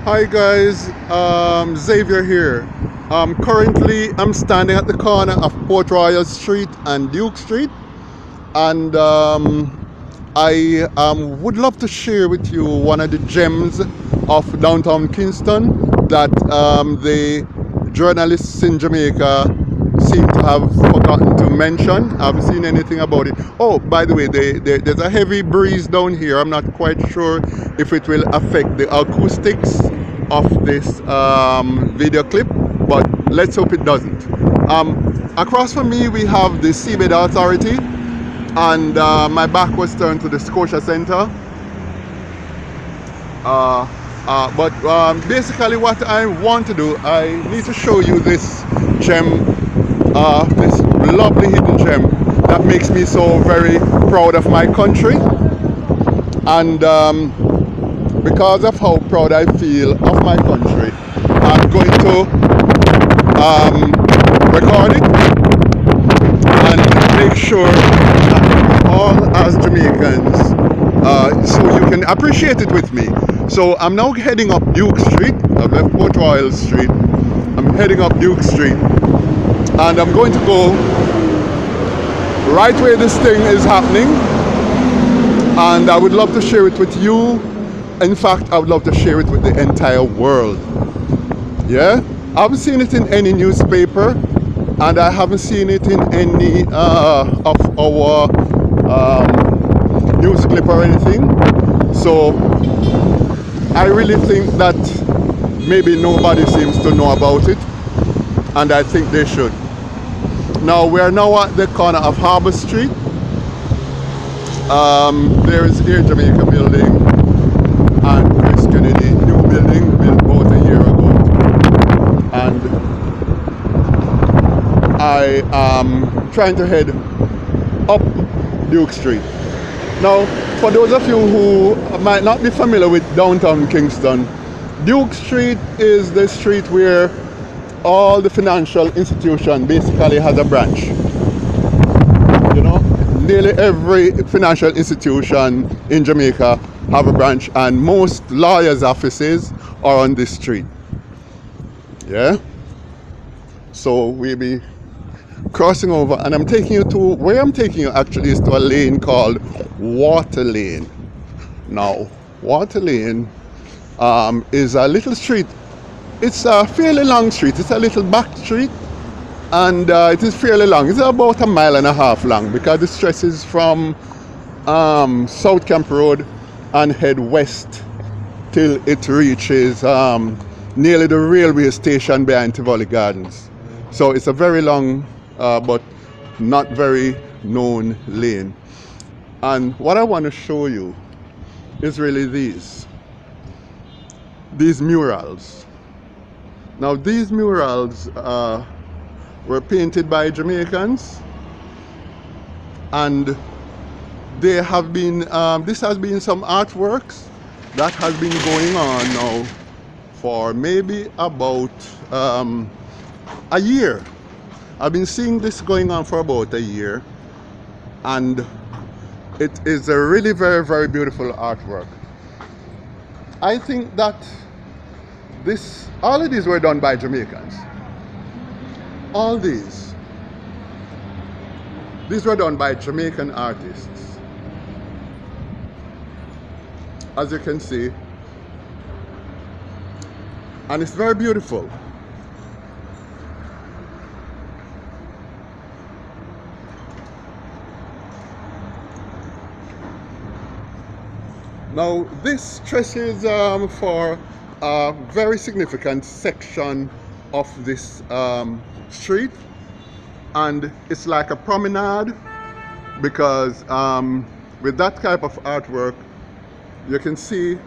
Hi guys, Xavier here. Currently I'm standing at the corner of Port Royal Street and Duke Street, and I would love to share with you one of the gems of downtown Kingston that the journalists in Jamaica seem to have forgotten to mention. I haven't seen anything about it. Oh, by the way, there's a heavy breeze down here. I'm not quite sure if it will affect the acoustics of this video clip, but let's hope it doesn't. Across from me we have the Seabed Authority, and my back was turned to the Scotia Centre. Basically what I want to do, I need to show you this gem, this lovely hidden gem that makes me so very proud of my country. And because of how proud I feel of my country, I'm going to record it and make sure that all as Jamaicans, so you can appreciate it with me. So I'm now heading up Duke Street. I've left Port Royal Street. I'm heading up Duke Street, and I'm going to go right where this thing is happening, and I would love to share it with you. In fact, I would love to share it with the entire world. Yeah, I haven't seen it in any newspaper, and I haven't seen it in any of our news clip or anything. So I really think that maybe nobody seems to know about it, and I think they should. Now we are now at the corner of Harbour Street. There is Air Jamaica building and Chris Kennedy new building, built about a year ago, and I am trying to head up Duke Street. Now, for those of you who might not be familiar with downtown Kingston, Duke Street is the street where all the financial institution basically has a branch. You know, nearly every financial institution in Jamaica have a branch, and most lawyers' offices are on this street. Yeah, so we'll be crossing over, and I'm taking you to where I'm taking you actually is to a lane called Water Lane. Now Water Lane is a little street. It's a fairly long street. It's a little back street, and it is fairly long. It's about 1.5 miles long, because it stretches from South Camp Road and head west till it reaches nearly the railway station behind Tivoli Gardens. So it's a very long but not very known lane. And what I want to show you is really these murals. Now these murals were painted by Jamaicans, and they have been, this has been some artworks that has been going on now for maybe about a year. I've been seeing this going on for about a year, and it is a really very, very beautiful artwork. I think that all of these were done by Jamaicans. All these were done by Jamaican artists. As you can see, and it's very beautiful. Now this stretches for a very significant section of this street, and it's like a promenade, because with that type of artwork you can see,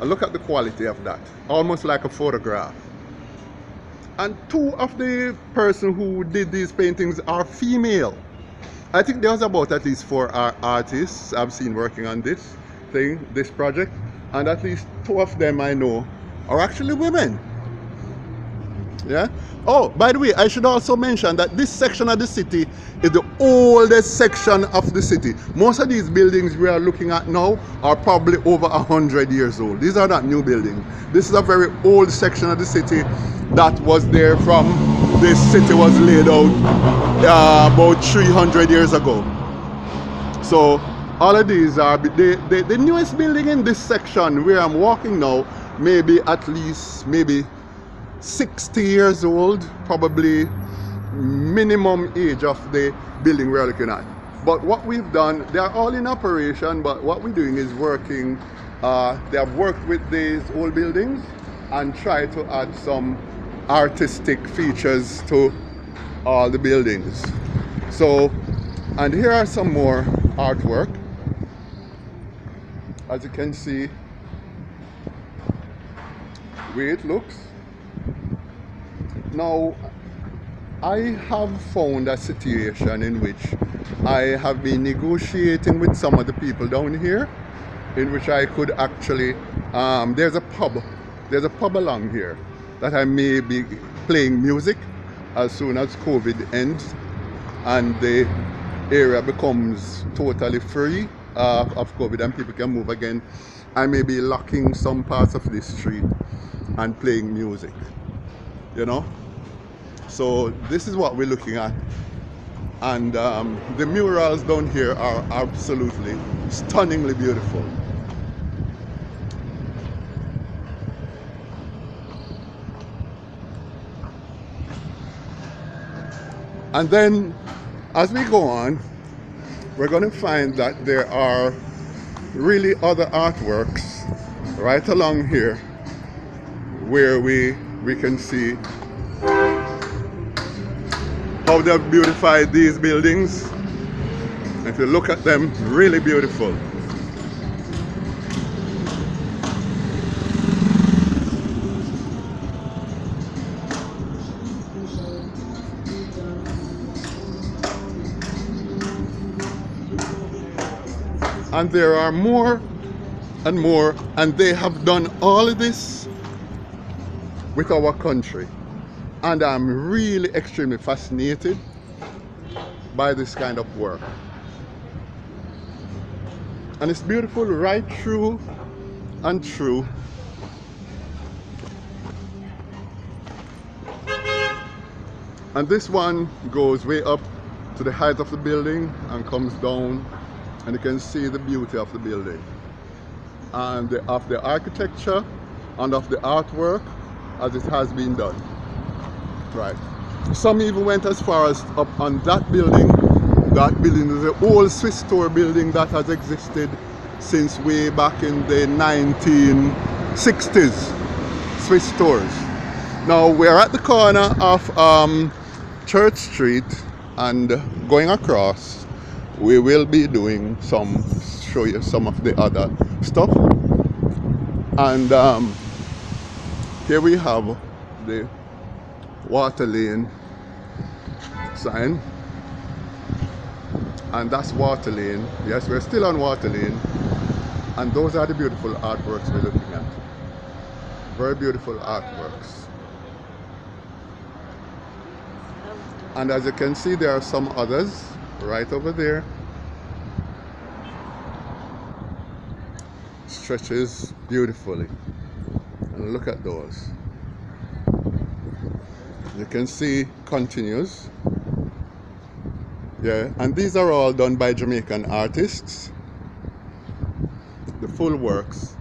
look at the quality of that, almost like a photograph. And two of the person who did these paintings are female. I think there's about at least 4 artists I've seen working on this project, and at least 2 of them I know are actually women. Yeah. Oh, by the way, I should also mention that this section of the city is the oldest section of the city. Most of these buildings we are looking at now are probably over 100 years old. These are not new buildings. This is a very old section of the city that was there from this city was laid out about 300 years ago. So all of these are the newest building in this section where I'm walking now, maybe at least maybe 60 years old, probably minimum age of the building we're looking at. But what we've done, they are all in operation, but what we're doing is working, they have worked with these old buildings and try to add some artistic features to all the buildings. So, and here are some more artwork. As you can see, the way it looks. Now, I have found a situation in which I have been negotiating with some of the people down here, in which I could actually, there's a pub along here that I may be playing music as soon as COVID ends and the area becomes totally free of COVID and people can move again. I may be locking some parts of this street and playing music, you know. So this is what we're looking at, and the murals down here are absolutely stunningly beautiful. And then as we go on, we're going to find that there are really other artworks right along here where we can see how they've beautified these buildings. If you look at them, really beautiful. And there are more and more, and they have done all of this with our country. And I'm really extremely fascinated by this kind of work. And it's beautiful right through and through. And this one goes way up to the height of the building and comes down, and you can see the beauty of the building and of the architecture and of the artwork as it has been done. Right. Some even went as far as up on that building. That building is an old Swiss store building that has existed since way back in the 1960s. Swiss stores. Now we're at the corner of Church Street, and going across we will be doing show you some of the other stuff. And here we have the Water Lane sign, and that's Water Lane. Yes, we're still on Water Lane, and those are the beautiful artworks we're looking at. Very beautiful artworks. And as you can see, there are some others right over there. Stretches beautifully, and look at those. You can see continues. Yeah, and these are all done by Jamaican artists. The full works.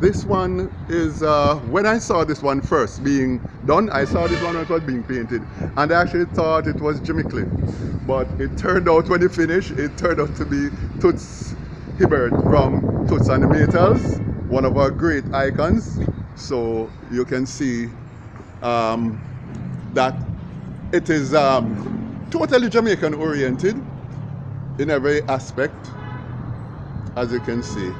This one is, when I saw this one first being done, I saw this one when it was being painted, and I actually thought it was Jimmy Cliff. But it turned out, when it finished, it turned out to be Toots Hibbert from Toots and the Maytals, one of our great icons. So you can see that it is totally Jamaican oriented in every aspect, as you can see.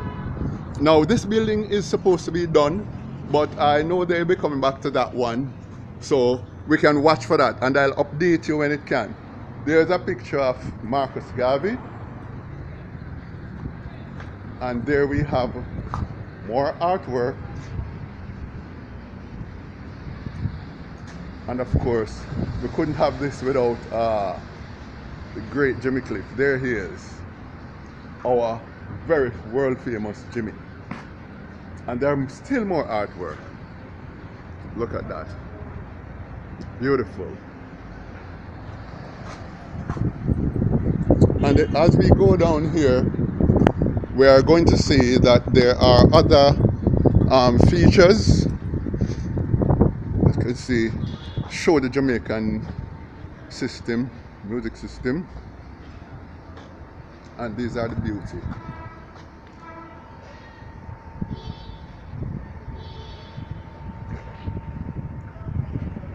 Now this building is supposed to be done, but I know they'll be coming back to that one, so we can watch for that, and I'll update you when it can. There's a picture of Marcus Garvey, and there we have more artwork. And of course, we couldn't have this without the great Jimmy Cliff. There he is, our very world famous Jimmy. And there are still more artwork. Look at that. Beautiful. And as we go down here, we are going to see that there are other features. As you can see, show the Jamaican system, music system. And these are the beauty.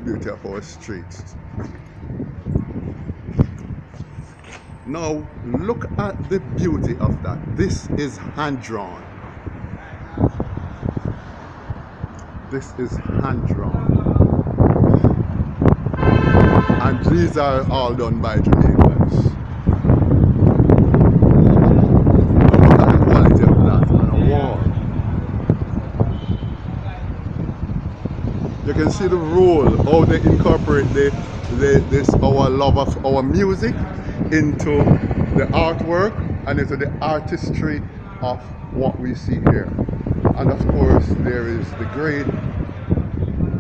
Beauty of our streets. Now look at the beauty of that. This is hand drawn. This is hand drawn. And these are all done by Jamaicans. Look at the quality of that on a wall. You can see the role, how they incorporate this our love of our music into the artwork and into the artistry of what we see here. And of course there is the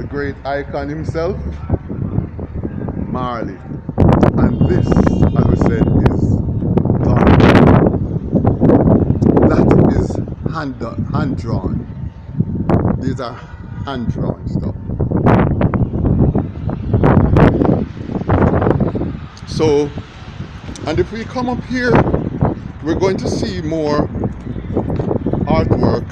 great icon himself, Marley. And this, as we said, is done. That is hand drawn. These are hand drawn stuff. So, and if we come up here, we're going to see more artwork.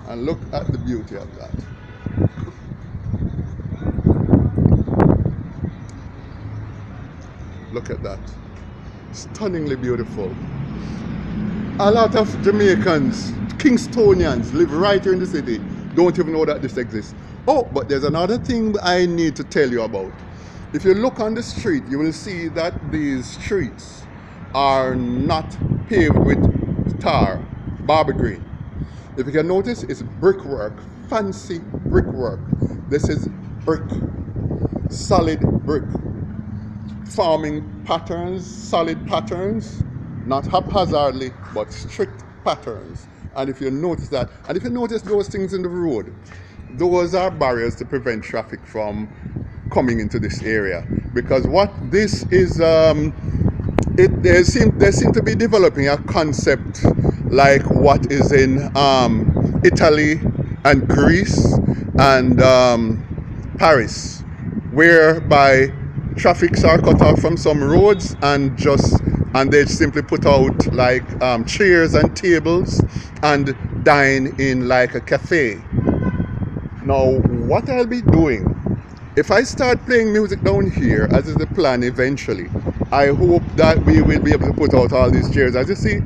And look at the beauty of that. Look at that. Stunningly beautiful. A lot of Jamaicans, Kingstonians, live right here in the city, don't even know that this exists. Oh, but there's another thing I need to tell you about. If you look on the street, you will see that these streets are not paved with tar, barber green. If you can notice, it's brickwork, fancy brickwork. This is brick, solid brick. Forming patterns, solid patterns, not haphazardly, but strict patterns. And if you notice that, and if you notice those things in the road, those are barriers to prevent traffic from coming into this area. Because what this is, they seem to be developing a concept like what is in Italy and Greece and Paris, whereby traffics are cut off from some roads and they simply put out like chairs and tables and dine in like a cafe. Now what I'll be doing, if I start playing music down here, as is the plan eventually, I hope that we will be able to put out all these chairs. As you see,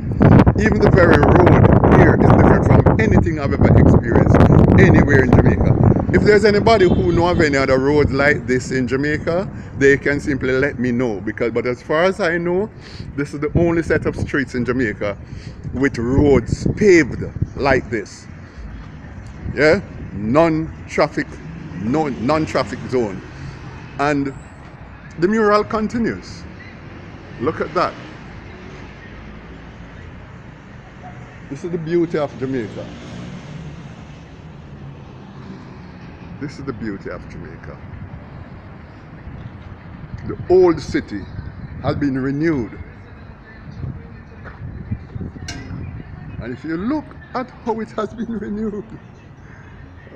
even the very road here is different from anything I've ever experienced anywhere in Jamaica. If there's anybody who know of any other roads like this in Jamaica, they can simply let me know. But as far as I know, this is the only set of streets in Jamaica with roads paved like this. Yeah, non-traffic zone. And the mural continues. Look at that. This is the beauty of Jamaica. This is the beauty of Jamaica. The old city has been renewed. And if you look at how it has been renewed,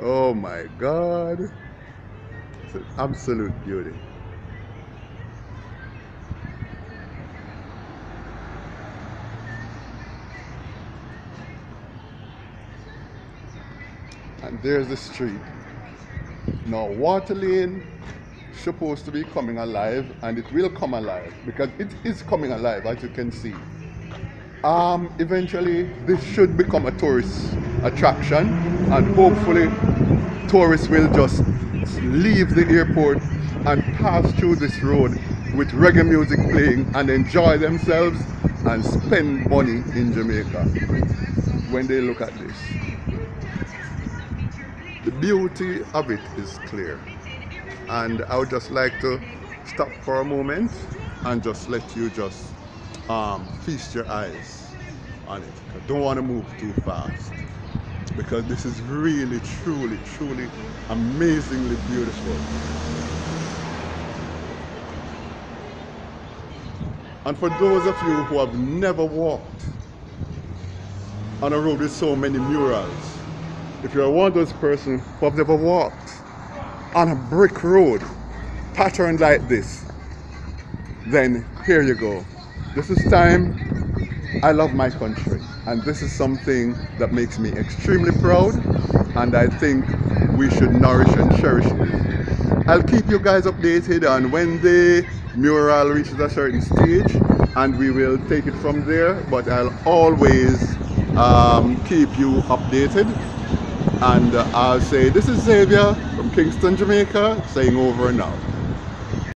oh my God, it's an absolute beauty. And there's the street. Now Water Lane is supposed to be coming alive, and it will come alive because it is coming alive, as you can see. Eventually this should become a tourist attraction, and hopefully tourists will just leave the airport and pass through this road with reggae music playing and enjoy themselves and spend money in Jamaica when they look at this. the beauty of it is clear. And I would just like to stop for a moment and just let you just feast your eyes on it. I don't want to move too fast because this is really, truly, truly amazingly beautiful. And for those of you who have never walked on a road with so many murals, if you're one of those persons who have never walked on a brick road patterned like this, then here you go. This is time. I love my country, and this is something that makes me extremely proud, and I think we should nourish and cherish it. I'll keep you guys updated on when the mural reaches a certain stage, and we will take it from there, but I'll always keep you updated. And I'll say this is Xavier from Kingston, Jamaica, saying over and out.